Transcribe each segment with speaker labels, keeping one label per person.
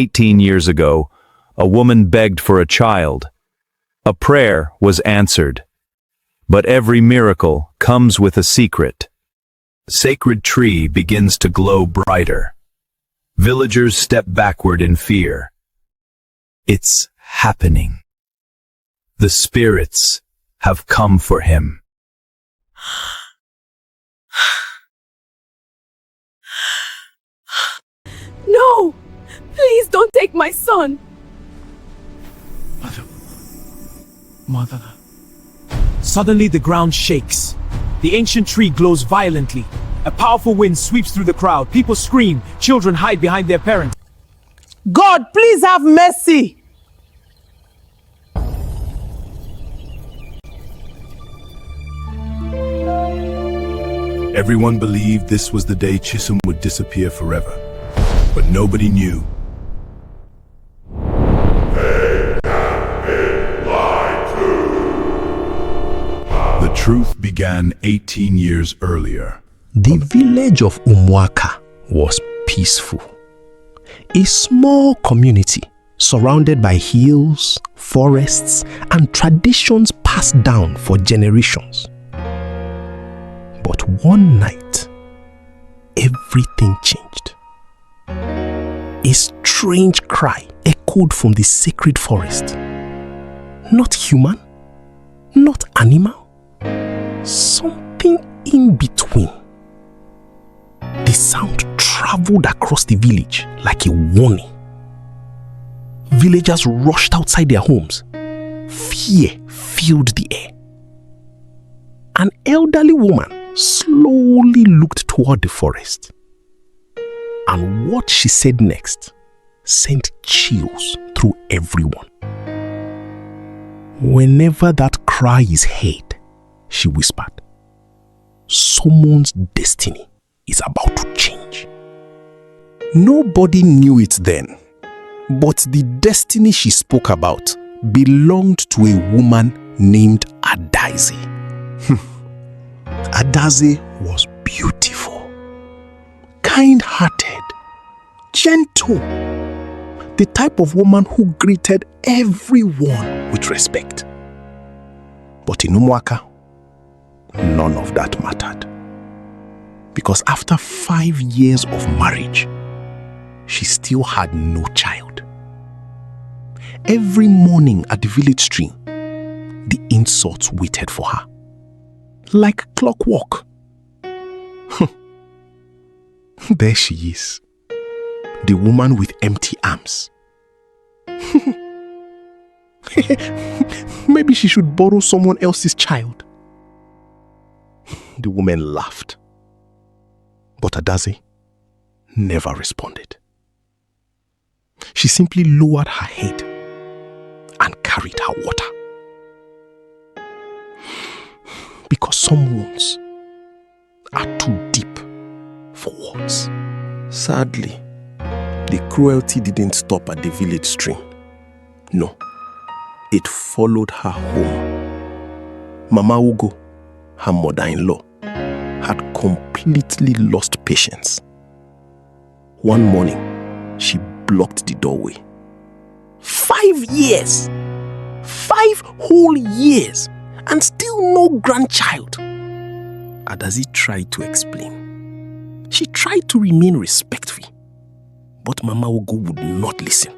Speaker 1: 18 years ago, a woman begged for a child. A prayer was answered. But every miracle comes with a secret. The sacred tree begins to glow brighter. Villagers step backward in fear. It's happening. The spirits have come for him.
Speaker 2: No! Please don't take my son!
Speaker 3: Mother. Suddenly the ground shakes. The ancient tree glows violently. A powerful wind sweeps through the crowd. People scream. Children hide behind their parents.
Speaker 4: God, please have mercy!
Speaker 5: Everyone believed this was the day Chisom would disappear forever, but nobody knew. The truth began 18 years earlier.
Speaker 6: The village of Umwaka was peaceful. A small community surrounded by hills, forests, and traditions passed down for generations. But one night, everything changed. A strange cry echoed from the sacred forest. Not human, not animal, something in between. The sound traveled across the village like a warning. Villagers rushed outside their homes. Fear filled the air. An elderly woman slowly looked toward the forest. And what she said next sent chills through everyone. Whenever that cry is heard, she whispered, someone's destiny is about to change. Nobody knew it then, but the destiny she spoke about belonged to a woman named Adaeze. Adaeze was beautiful, kind-hearted, gentle, the type of woman who greeted everyone with respect. But in Umwaka, none of that mattered. Because after 5 years of marriage, she still had no child. Every morning at the village stream, the insults waited for her. Like clockwork. There she is. The woman with empty arms. Maybe she should borrow someone else's child. The woman laughed. But Adaeze never responded. She simply lowered her head and carried her water. Because some wounds are too deep for words. Sadly, the cruelty didn't stop at the village stream. No, it followed her home. Mama Ugo, her mother-in-law, had completely lost patience. One morning, she blocked the doorway. 5 years! 5 whole years! And still no grandchild. Adaeze tried to explain. She tried to remain respectful. But Mama Ugo would not listen.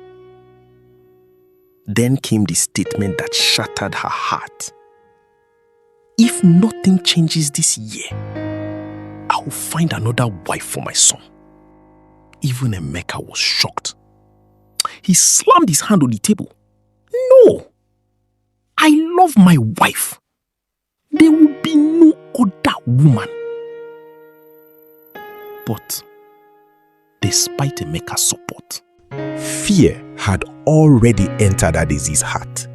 Speaker 6: Then came the statement that shattered her heart. If nothing changes this year, I will find another wife for my son. Even Emeka was shocked. He slammed his hand on the table. No! I love my wife. There will be no other woman. But despite Emeka's support, fear had already entered Adaeze's heart.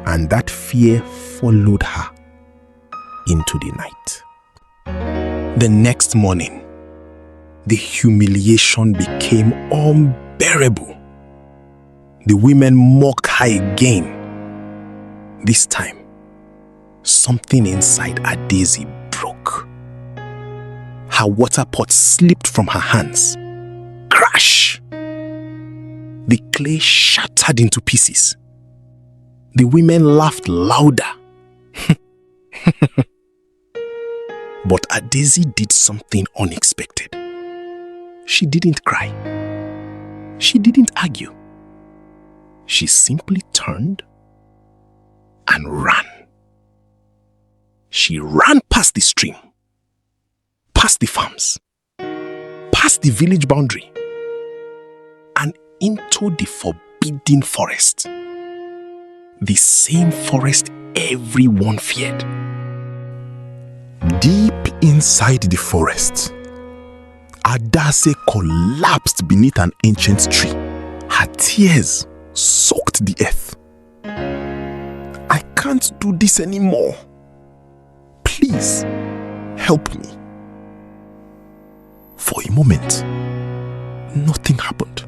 Speaker 6: And that fear followed her into the night. The next morning, the humiliation became unbearable. The women mocked her again. This time, something inside Adaeze broke. Her water pot slipped from her hands. Crash! The clay shattered into pieces. The women laughed louder. But Adaeze did something unexpected. She didn't cry. She didn't argue. She simply turned and ran. She ran past the stream, past the farms, past the village boundary, and into the forbidden forest. The same forest everyone feared.
Speaker 5: Deep inside the forest, Adaeze collapsed beneath an ancient tree. Her tears soaked the earth. I can't do this anymore. Please, help me. For a moment, nothing happened.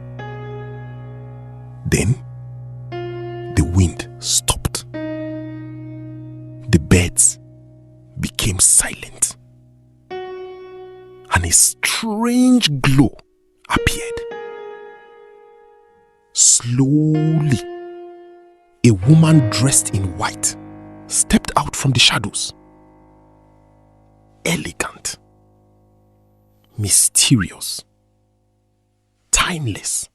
Speaker 5: Then, the wind stopped. The birds became silent. And a strange glow appeared. Slowly, a woman dressed in white stepped out from the shadows. Elegant, mysterious, timeless.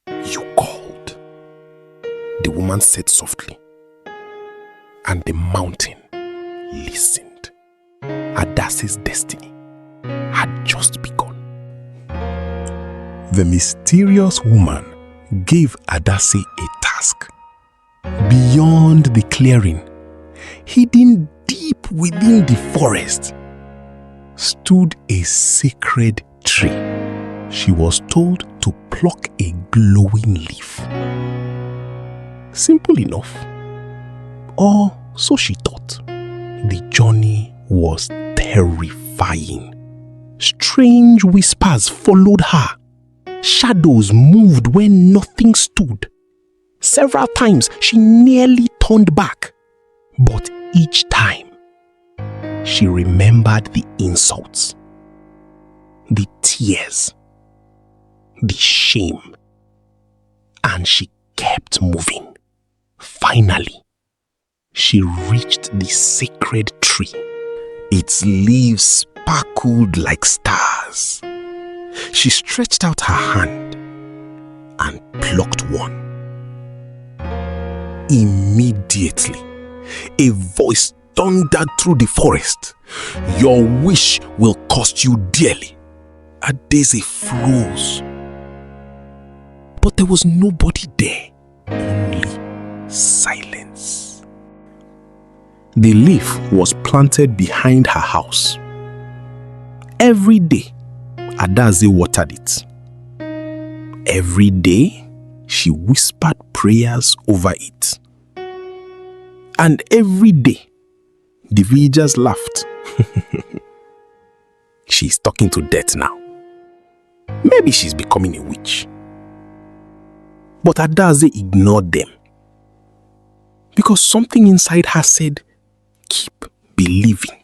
Speaker 5: You called, the woman said softly, and the mountain listened. Adaze's destiny had just begun. The mysterious woman gave Adaeze a task. Beyond the clearing, hidden deep within the forest, stood a sacred tree. She was told to pluck a glowing leaf. Simple enough. Or so she thought. The journey was terrifying. Strange whispers followed her. Shadows moved when nothing stood. Several times she nearly turned back. But each time, she remembered the insults, the tears, the shame, and she kept moving. Finally, she reached the sacred tree. Its leaves sparkled like stars. She stretched out her hand and plucked one. Immediately, a voice thundered through the forest. Your wish will cost you dearly. Adaeze froze. But there was nobody there, only silence. The leaf was planted behind her house. Every day, Adaeze watered it. Every day, she whispered prayers over it. And every day, the villagers laughed. She's talking to death now. Maybe she's becoming a witch. But Adaeze ignored them. Because something inside her said, keep believing.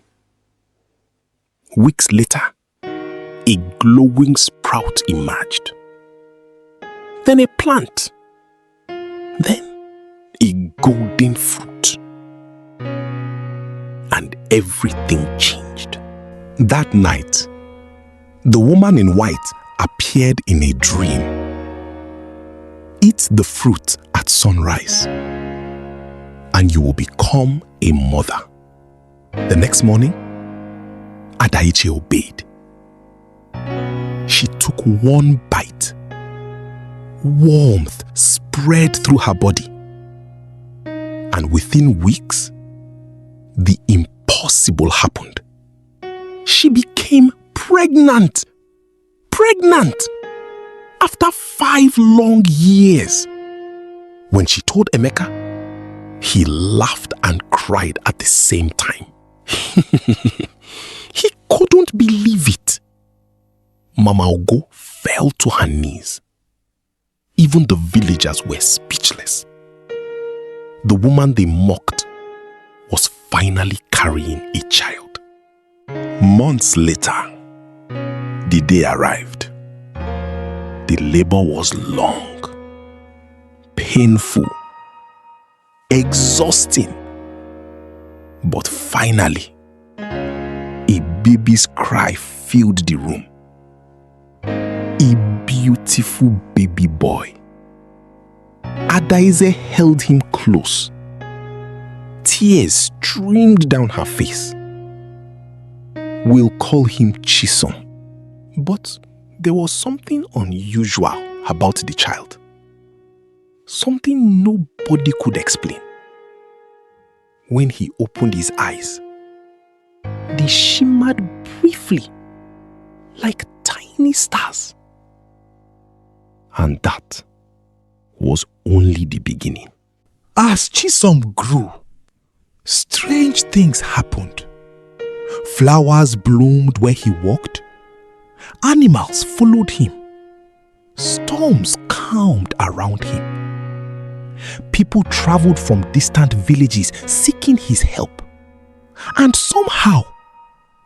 Speaker 5: Weeks later, a glowing sprout emerged. Then a plant. Then a golden fruit. And everything changed. That night, the woman in white appeared in a dream. Eat the fruit at sunrise, and you will become a mother. The next morning, Adaeze obeyed. She took one bite. Warmth spread through her body. And within weeks, the impossible happened. She became pregnant. After 5 long years. When she told Emeka, he laughed and cried at the same time. He couldn't believe it. Mama Ogo fell to her knees. Even the villagers were speechless. The woman they mocked was finally carrying a child. Months later, the day arrived. The labor was long, painful, exhausting. But finally, a baby's cry filled the room. A beautiful baby boy. Adaeze held him close. Tears streamed down her face. We'll call him Chisom. But there was something unusual about the child. Something nobody could explain. When he opened his eyes, they shimmered briefly like tiny stars. And that was only the beginning.
Speaker 7: As Chisom grew, strange things happened. Flowers bloomed where he walked. Animals followed him. Storms calmed around him. People traveled from distant villages seeking his help. And somehow,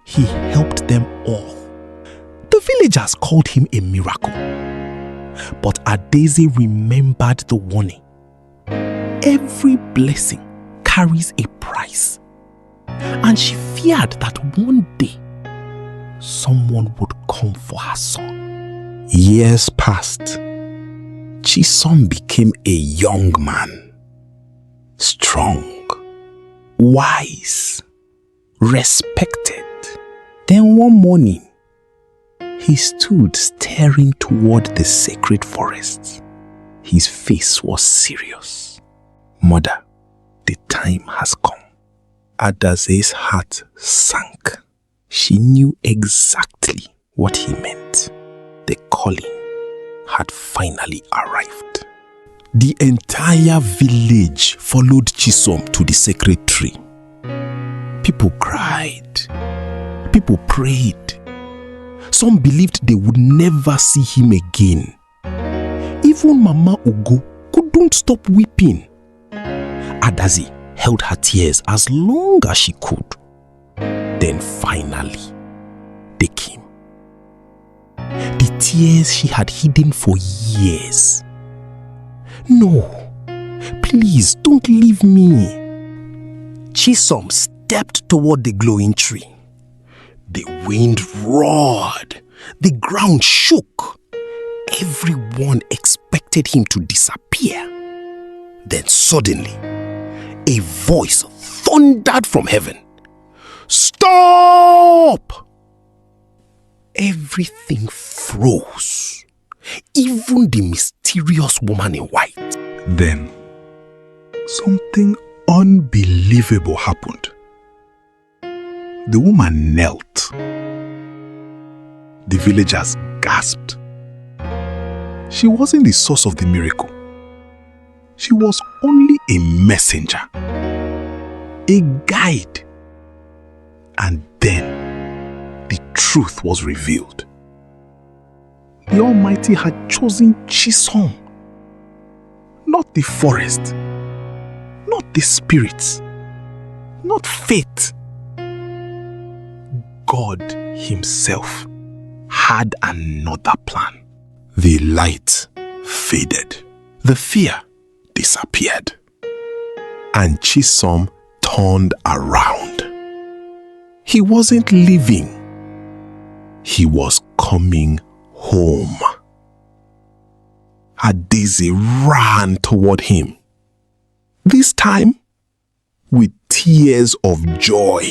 Speaker 7: he helped them all. The villagers called him a miracle. But Adaeze remembered the warning. Every blessing carries a price. And she feared that one day, someone would come for her son.
Speaker 5: Years passed. Chisom became a young man. Strong, wise, respected. Then one morning, he stood staring toward the sacred forest. His face was serious. Mother, the time has come. Adaze's heart sank. She knew exactly what he meant. The calling had finally arrived.
Speaker 7: The entire village followed Chisom to the sacred tree. People cried. People prayed. Some believed they would never see him again. Even Mama Ugo couldn't stop weeping. Adaeze held her tears as long as she could. Then finally, they came. The tears she had hidden for years. No, please don't leave me.
Speaker 8: Chisom stepped toward the glowing tree.
Speaker 5: The wind roared. The ground shook. Everyone expected him to disappear. Then suddenly, a voice thundered from heaven. Stop! Everything froze. Even the mysterious woman in white.
Speaker 7: Then, something unbelievable happened. The woman knelt. The villagers gasped. She wasn't the source of the miracle. She was only a messenger, a guide. And then the truth was revealed. The Almighty had chosen Chisom, not the forest, not the spirits, not fate. God Himself had another plan. The light faded. The fear disappeared. And Chisom turned around. He wasn't leaving. He was coming home. Adaeze ran toward him. This time, with tears of joy.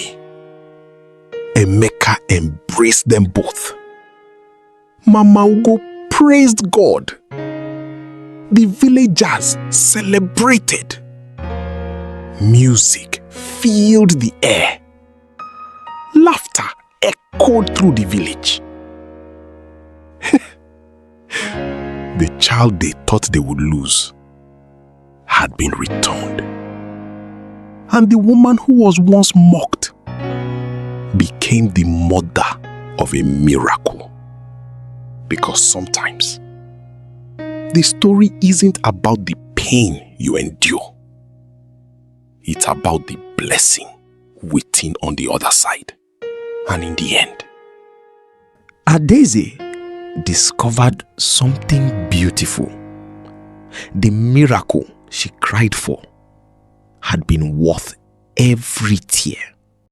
Speaker 7: Emeka embraced them both. Mama Ugo praised God. The villagers celebrated. Music filled the air. Laughter echoed through the village. The child they thought they would lose had been returned. And the woman who was once mocked became the mother of a miracle. Because sometimes, the story isn't about the pain you endure. It's about the blessing waiting on the other side. And in the end,
Speaker 8: Adaeze
Speaker 7: discovered something beautiful. The miracle she cried for had been worth every tear.